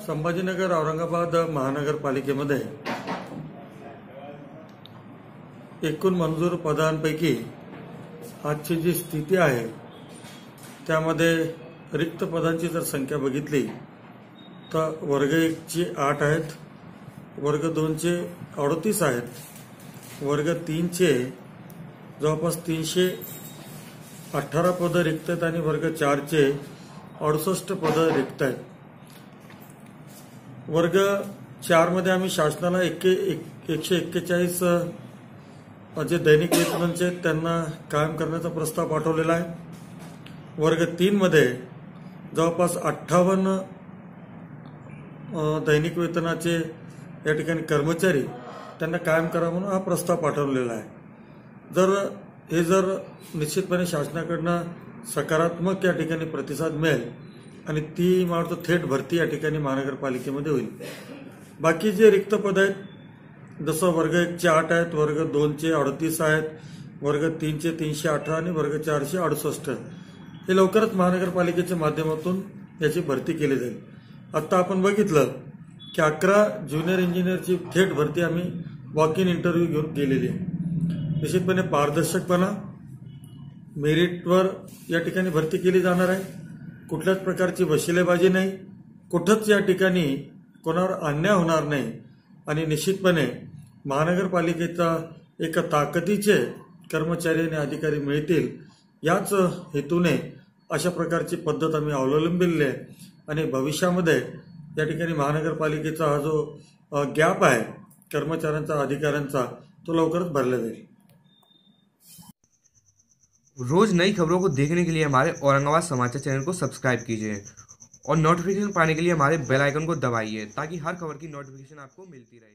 संभाजीनगर औरंगाबाद महानगरपालिकेमध्ये एकूण मंजूर पदांपैकी आजची जी स्थिती आहे त्यामध्ये रिक्त पदांची जर संख्या बघितली तर वर्ग 1 ची 8 आहेत, वर्ग 2 चे 38 आहेत, वर्ग 3 चे जवळपास 318 पदं रिक्त आहेत आणि वर्ग 4 चे 68 पदं रिक्त आहेत। वर्ग 4 मध्ये आम्ही शासनाला 141 जे दैनिक वेतनांचे त्यांना कायम करण्याचा प्रस्ताव पाठवलेला आहे। वर्ग 3 मध्ये जवळपास 58 दैनिक वेतनाचे या ठिकाणी कर्मचारी त्यांना कायम करा म्हणून हा प्रस्ताव पाठवलेला आहे। जर निश्चितपणे शासनाकडून सकारात्मक या ठिकाणी प्रतिसाद मिळेल आणि ती मला वाटतं थेट भरती या ठिकाणी महानगरपालिकेमध्ये होईल। बाकी जे रिक्त पद आहेत जसं वर्ग 1 चे 8 आहेत, वर्ग 2 चे 38 आहेत, वर्ग 3 चे 318 आणि वर्ग 4 चे 68 हे लवकरच महानगरपालिकेच्या माध्यमातून याची भरती केली जाईल। आता आपण बघितलं की 11 ज्युनियर इंजिनियरची थेट भरती आम्ही वॉक इन इंटरव्ह्यू घेऊन केलेली आहे। निश्चितपणे पारदर्शकपणा, मेरिटवर या ठिकाणी भरती केली जाणार आहे। कुठल्याच प्रकारची वशिलेबाजी नाही, कुठंच या ठिकाणी कोणावर अन्याय होणार नाही आणि निश्चितपणे महानगरपालिकेचा एक ताकदीचे कर्मचारी आणि अधिकारी मिळतील याच हेतूने अशा प्रकारची पद्धत आम्ही अवलंबिलेली आहे आणि भविष्यामध्ये या ठिकाणी महानगरपालिकेचा हा जो गॅप आहे कर्मचाऱ्यांचा अधिकाऱ्यांचा तो लवकरच भरला जाईल। रोज नई खबरों को देखने के लिए हमारे औरंगाबाद समाचार चैनल को सब्सक्राइब कीजिए और नोटिफिकेशन पाने के लिए हमारे बेल आइकन को दबाइए ताकि हर खबर की नोटिफिकेशन आपको मिलती रहे।